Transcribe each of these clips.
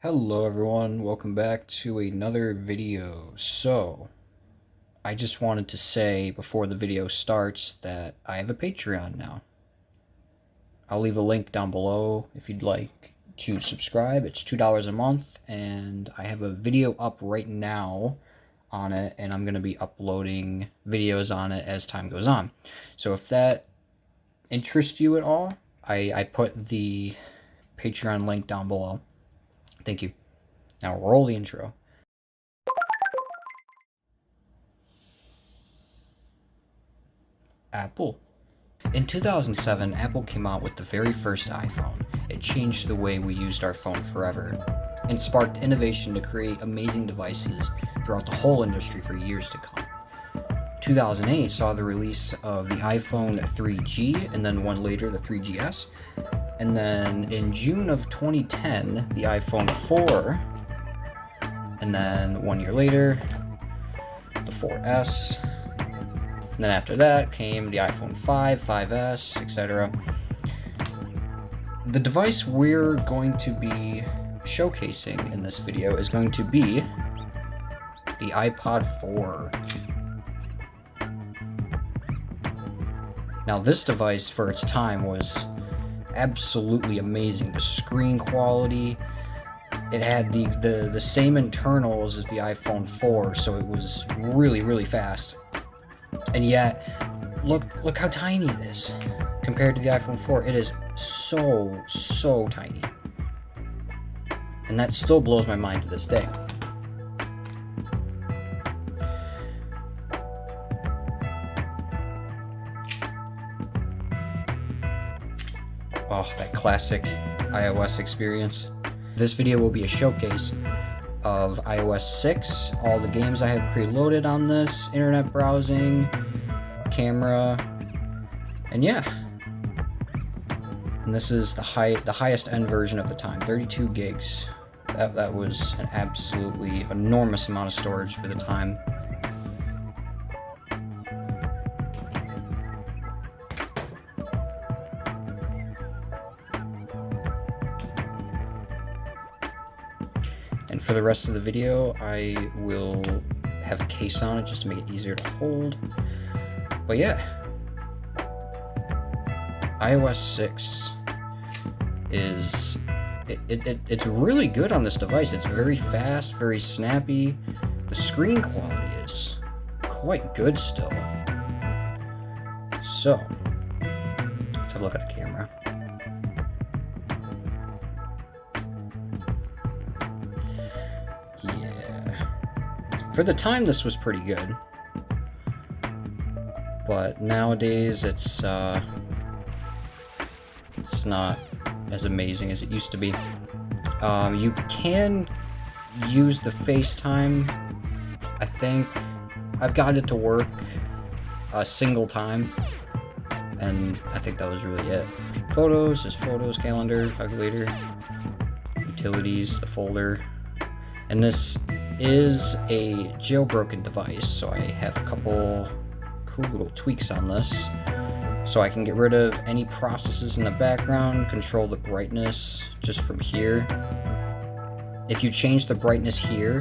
Hello everyone, welcome back to another video. So, I just wanted to say before the video starts that I have a Patreon now. I'll leave a link down below if you'd like to subscribe. It's $2 a month, and I have a video up right now on it, and I'm going to be uploading videos on it as time goes on. So if that interests you at all, I put the Patreon link down below. Thank you. Now roll the intro. Apple. In 2007, Apple came out with the very first iPhone. It changed the way we used our phone forever and sparked innovation to create amazing devices throughout the whole industry for years to come. 2008 saw the release of the iPhone 3G and then one later, the 3GS. And then in June of 2010, the iPhone 4. And then 1 year later, the 4S. And then after that came the iPhone 5, 5S, etc. The device we're going to be showcasing in this video is going to be the iPod 4. Now this device for its time was absolutely amazing. The screen quality, it had the same internals as the iPhone 4, so it was really fast. And yet, look how tiny it is compared to the iPhone 4. It is so tiny. And that still blows my mind to this day. Oh, that classic iOS experience. This video will be a showcase of iOS 6, all the games I have preloaded on this, internet browsing, camera, and yeah. And this is the highest end version of the time, 32 gigs. That was an absolutely enormous amount of storage for the time. And for the rest of the video, I will have a case on it just to make it easier to hold. But yeah, iOS 6 is it's really good on this device. It's very fast, very snappy. The screen quality is quite good still. So let's have a look at the camera. For the time, this was pretty good, but nowadays it's not as amazing as it used to be. You can use the FaceTime. I think I've got it to work a single time, and I think that was really it. Photos is photos, calendar, calculator, utilities, the folder, and this is a jailbroken device, so I have a couple cool little tweaks on this. So I can get rid of any processes in the background, control the brightness just from here. If you change the brightness here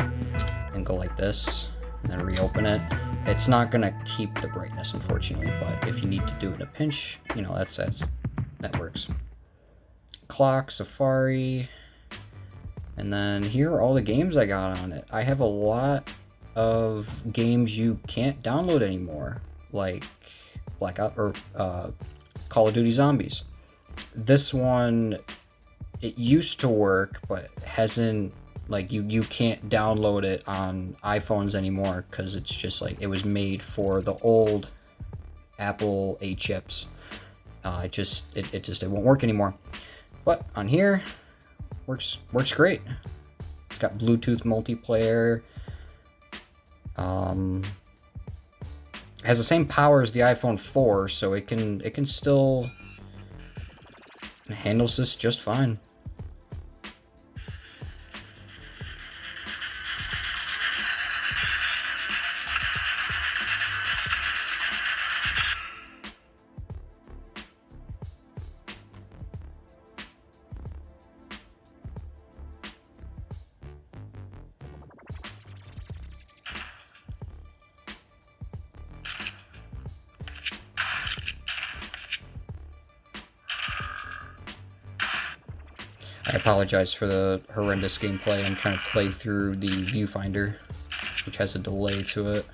and go like this and then reopen it, it's not gonna keep the brightness, unfortunately, but if you need to do it in a pinch, you know, that works. Clock, Safari. And then here are all the games I got on it. I have a lot of games you can't download anymore, like Black Ops or Call of Duty Zombies. This one, it used to work, but hasn't, like, you can't download it on iPhones anymore because it's just like it was made for the old Apple A chips. It won't work anymore. But on here, works great. It's got Bluetooth multiplayer. Has the same power as the iPhone 4, so it can still handles this just fine. apologize for the horrendous gameplay. I'm trying to play through the viewfinder, which has a delay to it.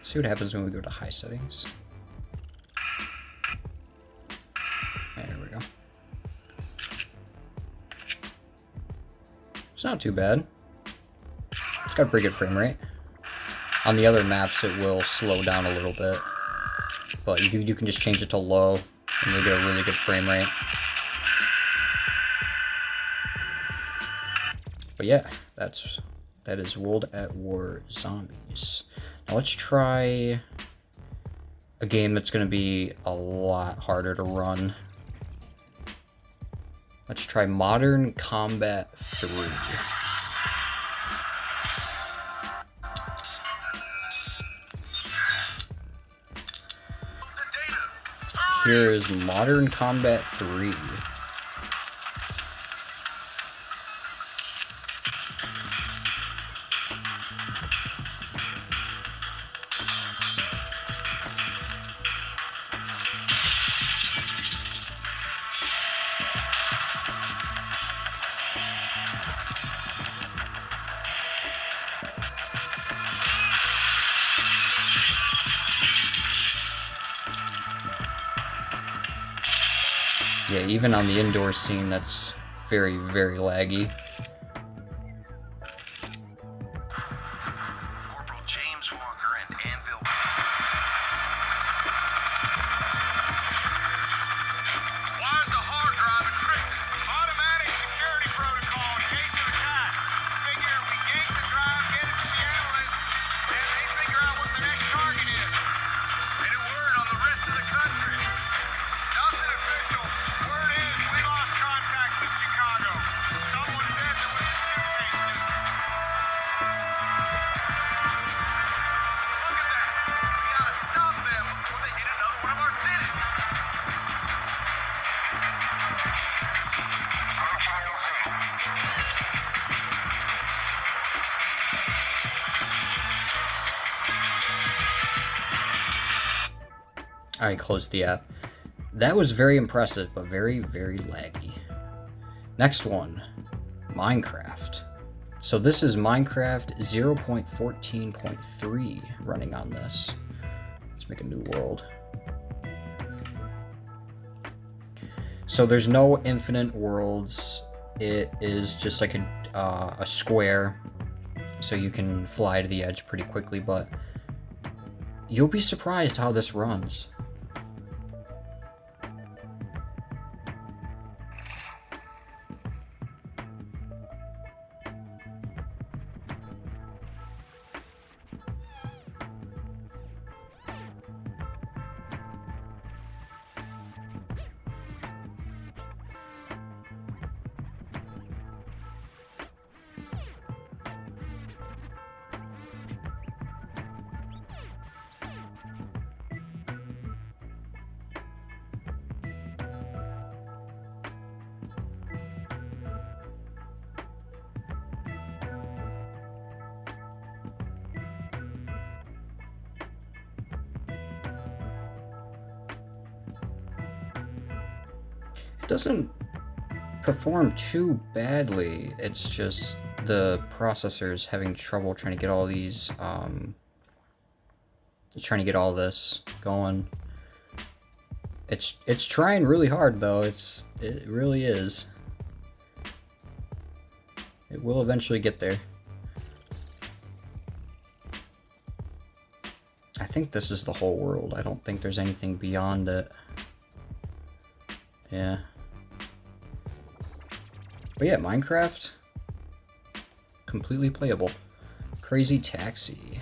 See what happens when we go to high settings. There we go. It's not too bad. It's got a pretty good frame rate. On the other maps it will slow down a little bit, but you can just change it to low and you'll get a really good frame rate. But yeah, that is World at War Zombies. Now let's try a game that's going to be a lot harder to run. Let's try Modern Combat 3. Here is Modern Combat 3. Yeah, even on the indoor scene, that's very, very laggy. Corporal James Walker and Anvil. Why is the hard drive encrypted? Automatic security protocol in case of attack. Figure we gank the drive, get it to the analysts, and they figure out what the next target is. Any word on the rest of the country? Nothing official. Word is we lost contact with Chicago. Someone said there was a suitcase leak. Look at that. We gotta stop them before they hit another one of our cities. I closed the app. That was very impressive, but very, very laggy. Next one, Minecraft. So this is Minecraft 0.14.3 running on this. Let's make a new world. So there's no infinite worlds. It is just like a square, so you can fly to the edge pretty quickly, but you'll be surprised how this runs. Doesn't perform too badly. It's just the processor's having trouble trying to get all these trying to get all this going. It's trying really hard though. It really is. It will eventually get there. I think this is the whole world. I don't think there's anything beyond it. Yeah. But yeah, Minecraft, completely playable. Crazy Taxi.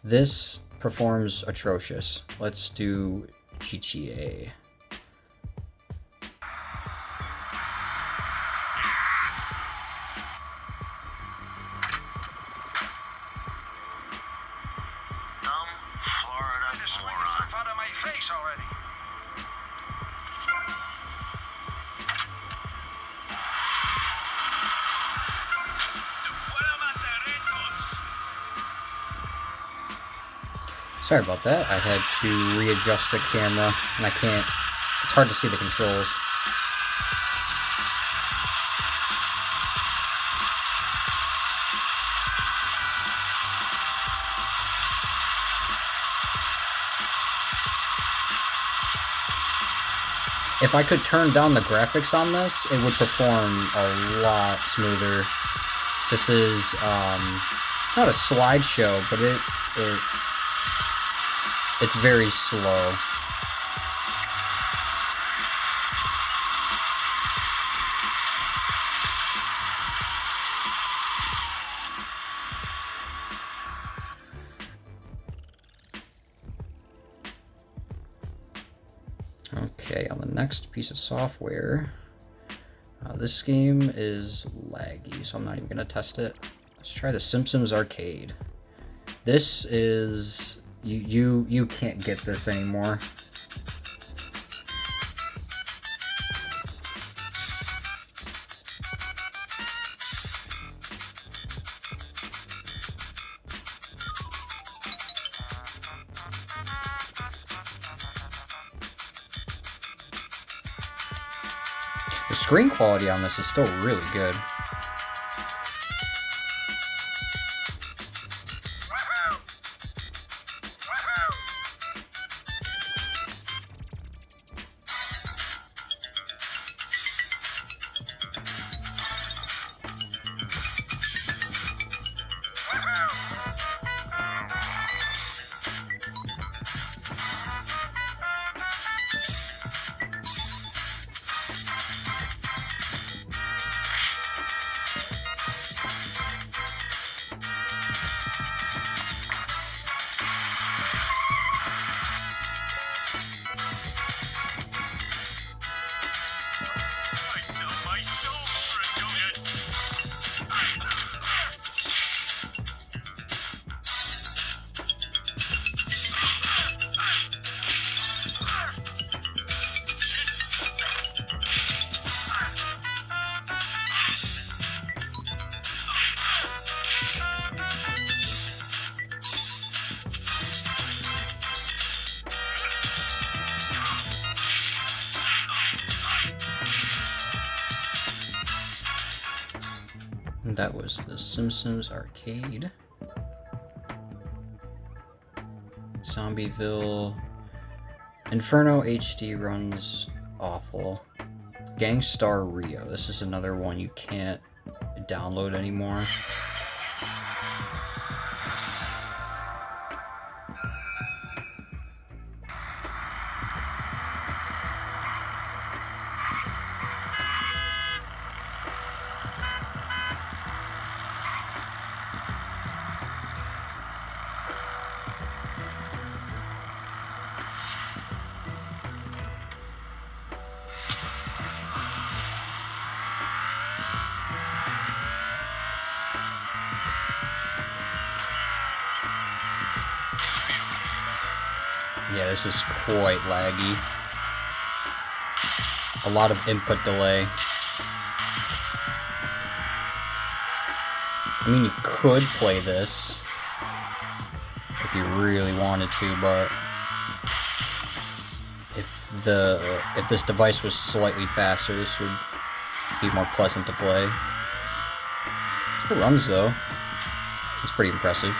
This performs atrocious. Let's do GTA. Dumb police already. Sorry about that. I had to readjust the camera, and I can't. It's hard to see the controls. If I could turn down the graphics on this, it would perform a lot smoother. This is not a slideshow, but it's very slow. Okay, on the next piece of software, this game is laggy, so I'm not even gonna test it. Let's try the Simpsons Arcade. This is you can't get this anymore. The screen quality on this is still really good. And that was the Simpsons Arcade. Zombieville. Inferno HD runs awful. Gangstar Rio. This is another one you can't download anymore. Yeah, this is quite laggy. A lot of input delay. I mean, you could play this if you really wanted to, but if this device was slightly faster, this would be more pleasant to play. It runs though. It's pretty impressive.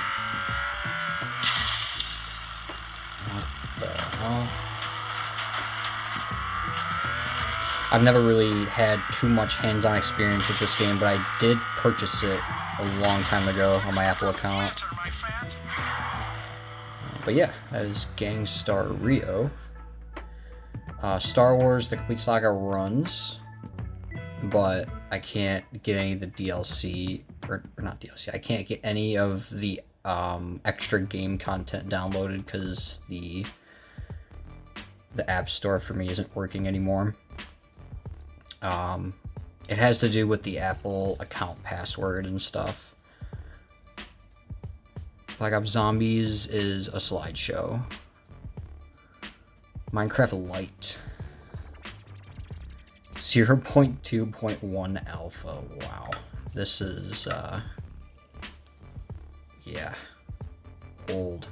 I've never really had too much hands-on experience with this game, but I did purchase it a long time ago on my Apple account. But yeah, that is Gangstar Rio. Star Wars: The Complete Saga runs, but I can't get any of the DLC, or not DLC, I can't get any of the extra game content downloaded because the App Store for me isn't working anymore. It has to do with the Apple account password and stuff. Black Ops Zombies is a slideshow. Minecraft Lite. 0.2.1 alpha. Wow. This is, yeah, old.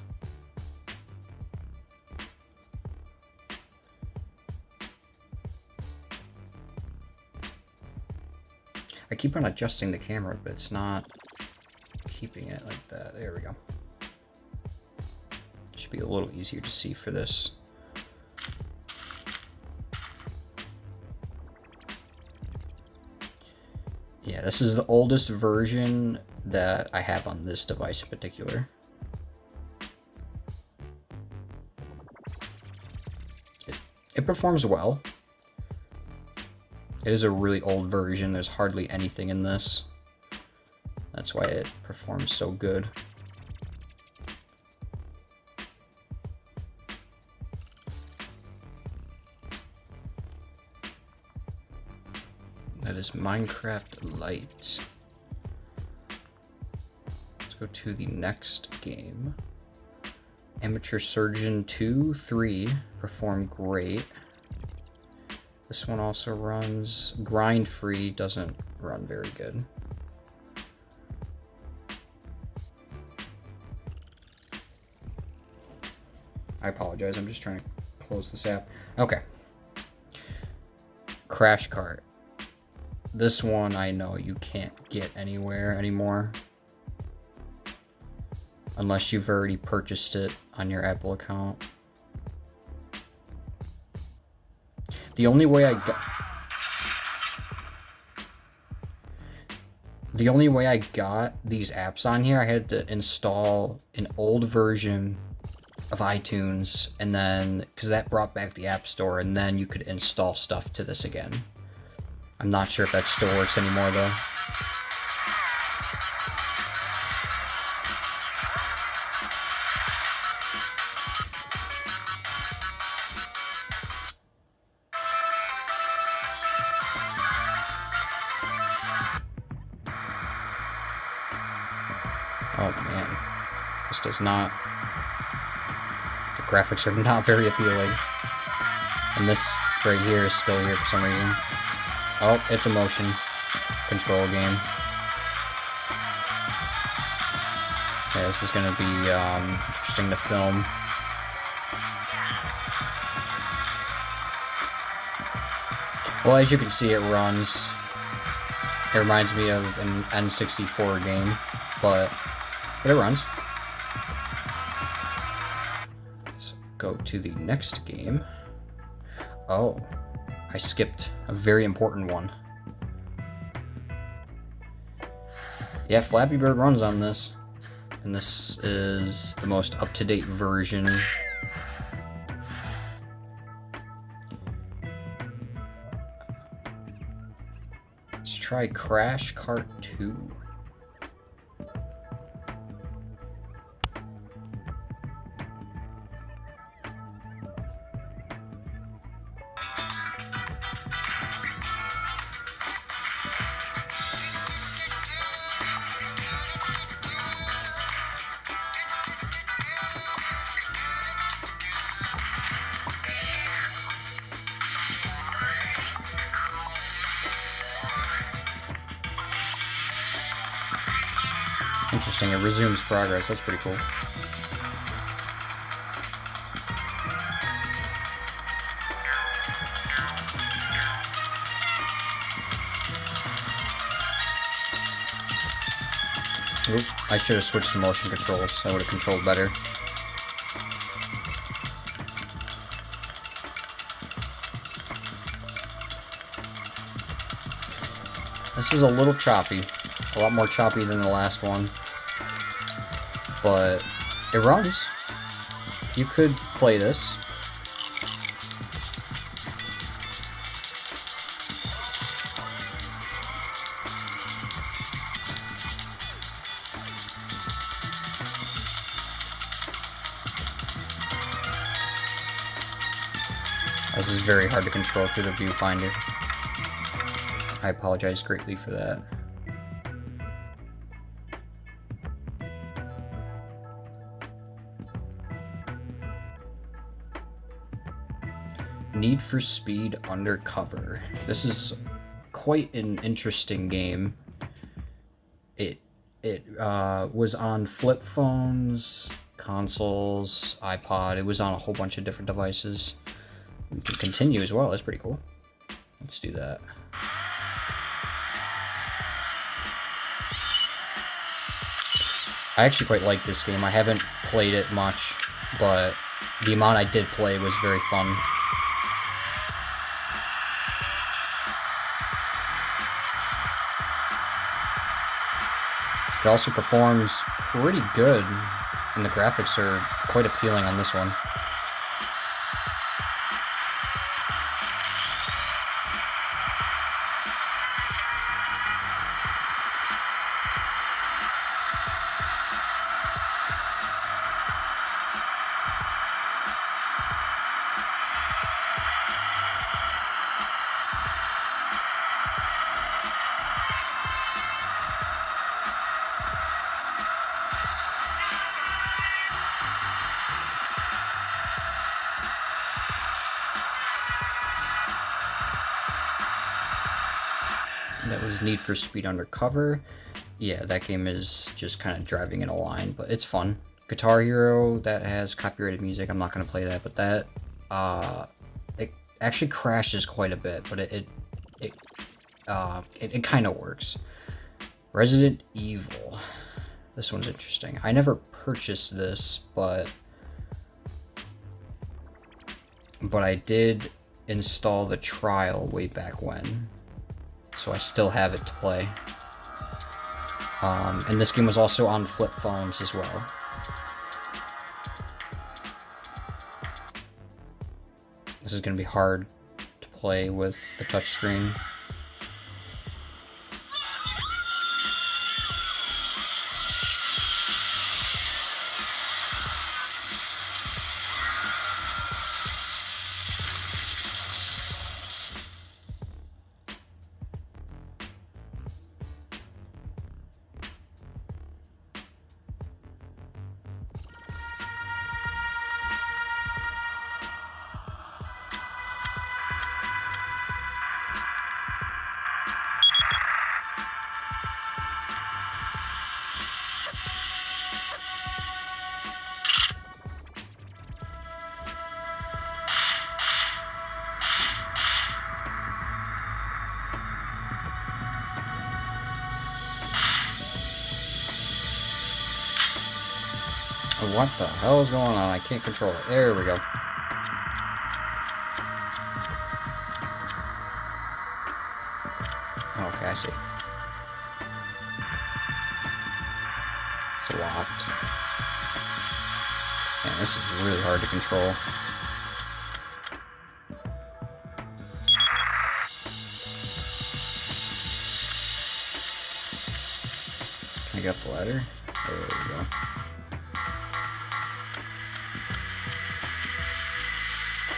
I keep on adjusting the camera, but it's not keeping it like that. There we go. Should be a little easier to see for this. Yeah, this is the oldest version that I have on this device in particular. It performs well. It is a really old version. There's hardly anything in this. That's why it performs so good. That is Minecraft Lite. Let's go to the next game. Amateur Surgeon 2, 3 perform great. This one also runs grind free, doesn't run very good. I apologize, I'm just trying to close this app. Okay. Crash Cart. This one I know you can't get anywhere anymore. Unless you've already purchased it on your Apple account. The only way I got these apps on here, I had to install an old version of iTunes, and then because that brought back the App Store, and then you could install stuff to this again. I'm not sure if that still works anymore though. Oh man, this does not, the graphics are not very appealing. And this right here is still here for some reason. Oh, it's a motion control game. Yeah, this is going to be interesting to film. Well, as you can see, it runs. It reminds me of an N64 game, but it runs. Let's go to the next game. Oh, I skipped a very important one. Yeah, Flappy Bird runs on this. And this is the most up-to-date version. Let's try Crash Kart 2. Interesting, it resumes progress. That's pretty cool. Oop, I should have switched to motion controls. I would have controlled better. This is a little choppy. A lot more choppy than the last one. But it runs. You could play this. This is very hard to control through the viewfinder. I apologize greatly for that. Need for Speed Undercover. This is quite an interesting game. It was on flip phones, consoles, iPod. It was on a whole bunch of different devices. We can continue as well. That's pretty cool. Let's do that. I actually quite like this game. I haven't played it much, but the amount I did play was very fun. It also performs pretty good, and the graphics are quite appealing on this one. That was Need for Speed Undercover. Yeah, that game is just kind of driving in a line, but it's fun. Guitar Hero, that has copyrighted music. I'm not going to play that, but that it actually crashes quite a bit, but it kind of works. Resident Evil. This one's interesting. I never purchased this, but I did install the trial way back when. So I still have it to play. And this game was also on flip phones as well. This is going to be hard to play with a touchscreen. What the hell is going on? I can't control it. There we go. Okay, I see. It's locked. Man, this is really hard to control. Can I get up the ladder? There we go.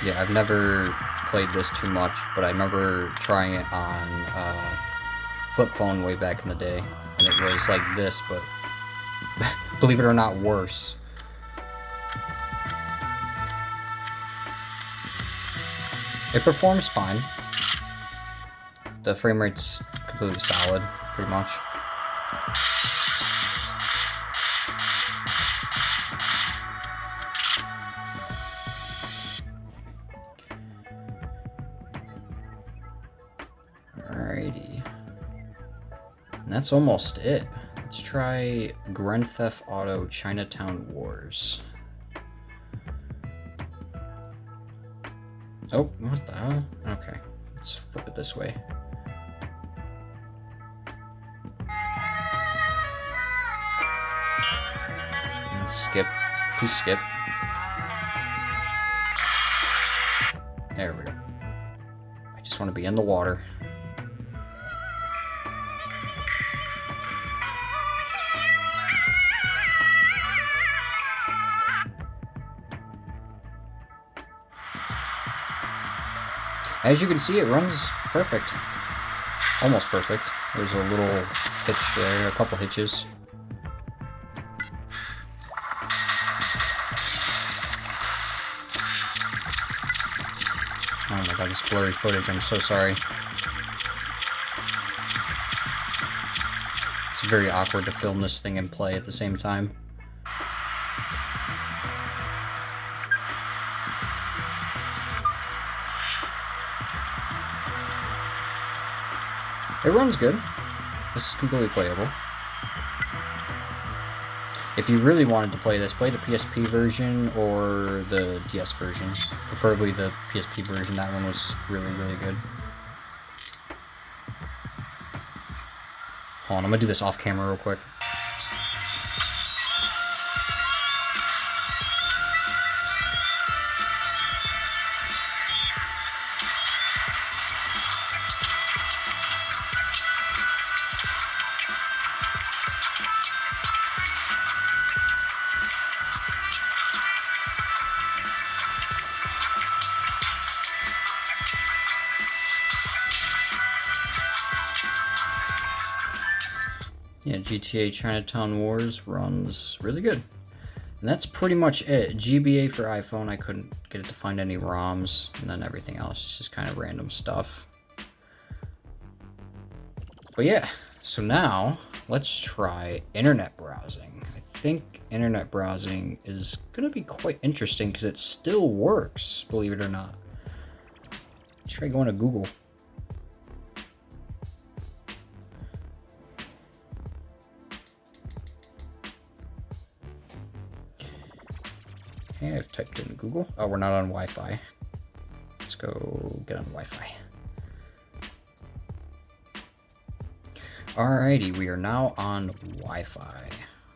Yeah, I've never played this too much, but I remember trying it on flip phone way back in the day, and it was like this, but believe it or not, worse. It performs fine. The frame rate's completely solid, pretty much. Alrighty. And that's almost it. Let's try Grand Theft Auto Chinatown Wars. Oh, what the hell? Okay, let's flip it this way. Let's skip. Please skip. There we go. I just want to be in the water. As you can see, it runs perfect. Almost perfect. There's a little hitch there, a couple hitches. Oh my god, this blurry footage, I'm so sorry. It's very awkward to film this thing and play at the same time. It runs good. This is completely playable. If you really wanted to play this, play the PSP version or the DS version. Preferably the PSP version. That one was really, really good. Hold on, I'm gonna do this off camera real quick. Yeah, GTA Chinatown Wars runs really good. And that's pretty much it. GBA for iPhone, I couldn't get it to find any ROMs, and then everything else is just kind of random stuff. But yeah, so now let's try internet browsing. I think internet browsing is going to be quite interesting because it still works, believe it or not. Let's try going to Google. Okay, I've typed in Google. Oh, we're not on Wi-Fi. Let's go get on Wi-Fi. Alrighty, we are now on Wi-Fi.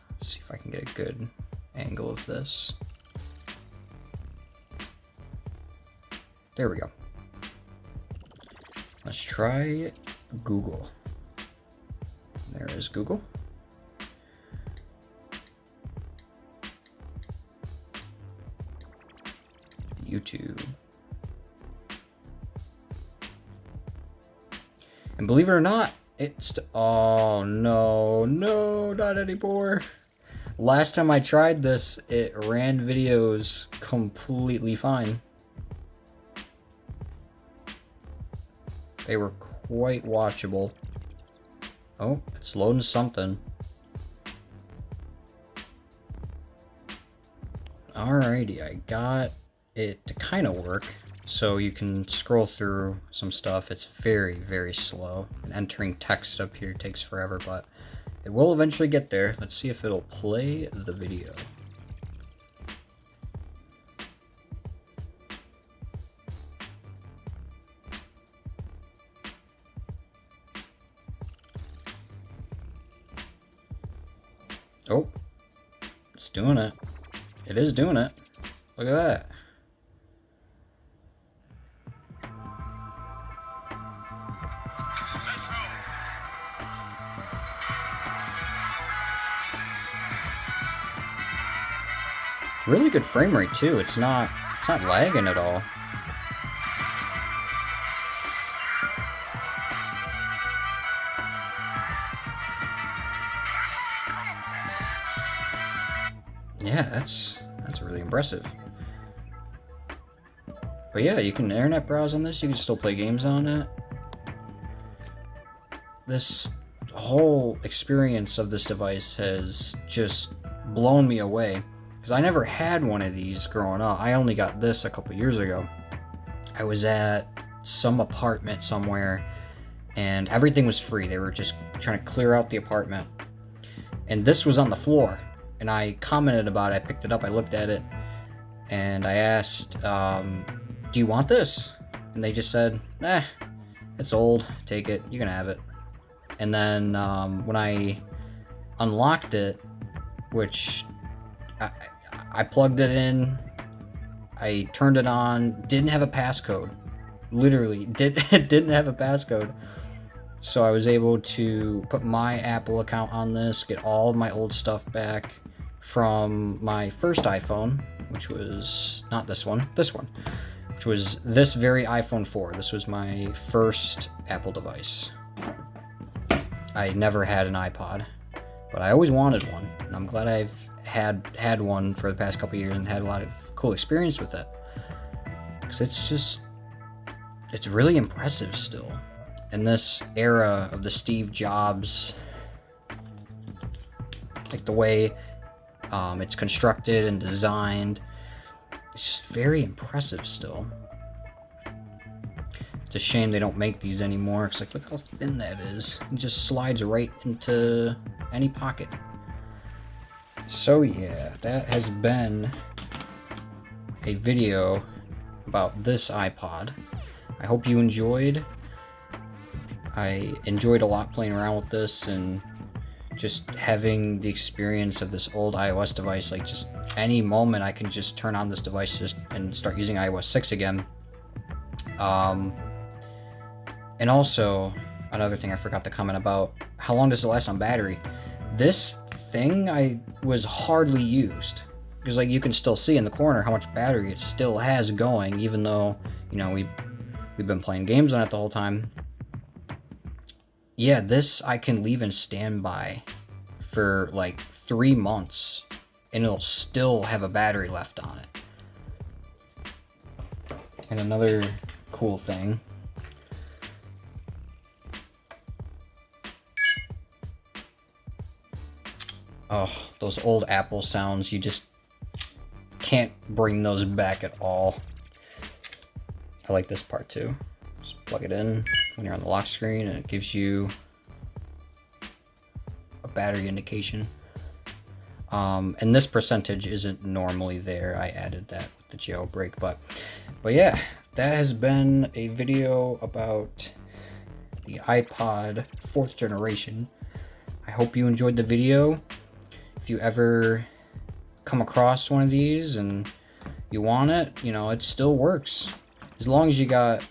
Let's see if I can get a good angle of this. There we go. Let's try Google. There is Google. YouTube. And believe it or not, it's... Oh, no, not anymore. Last time I tried this, it ran videos completely fine. They were quite watchable. Oh, it's loading something. Alrighty, I got it to kind of work. So you can scroll through some stuff. It's very, very slow. And entering text up here takes forever, but it will eventually get there. Let's see if it'll play the video. Oh, it's doing it. It is doing it. Look at that. Really good frame rate too. It's not lagging at all. Yeah, that's really impressive. But yeah, you can internet browse on this. You can still play games on it. This whole experience of this device has just blown me away. Because I never had one of these growing up. I only got this a couple years ago. I was at some apartment somewhere and everything was free. They were just trying to clear out the apartment. And this was on the floor. And I commented about it. I picked it up. I looked at it. And I asked, do you want this? And they just said, it's old. Take it. You can have it. And then when I unlocked it, which... I plugged it in, I turned it on, didn't have a passcode. Literally, didn't have a passcode. So I was able to put my Apple account on this, get all of my old stuff back from my first iPhone, which was not this one, which was this very iPhone 4. This was my first Apple device. I never had an iPod, but I always wanted one, and I'm glad I've had one for the past couple years and had a lot of cool experience with it, because it's just it's really impressive still. In this era of the Steve Jobs, like the way it's constructed and designed, it's just very impressive still. It's a shame they don't make these anymore. It's like, look how thin that is. It just slides right into any pocket. So yeah, that has been a video about this iPod. I hope you enjoyed. I enjoyed a lot playing around with this and just having the experience of this old iOS device. Like, just any moment I can just turn on this device and start using iOS 6 again. And also, another thing I forgot to comment about, how long does it last on battery? This thing was hardly used, because like you can still see in the corner how much battery it still has going, even though, you know, we've been playing games on it the whole time. Yeah, this I can leave in standby for like 3 months and it'll still have a battery left on it. And another cool thing, oh, those old Apple sounds, you just can't bring those back at all. I like this part too. Just plug it in when you're on the lock screen and it gives you a battery indication. And this percentage isn't normally there. I added that with the jailbreak, but yeah, that has been a video about the iPod 4th generation. I hope you enjoyed the video. If you ever come across one of these and you want it, you know, it still works. As long as you got,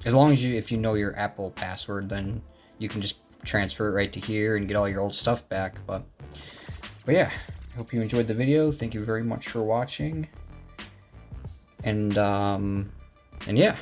if you know your Apple password, then you can just transfer it right to here and get all your old stuff back. But yeah, I hope you enjoyed the video. Thank you very much for watching. And yeah.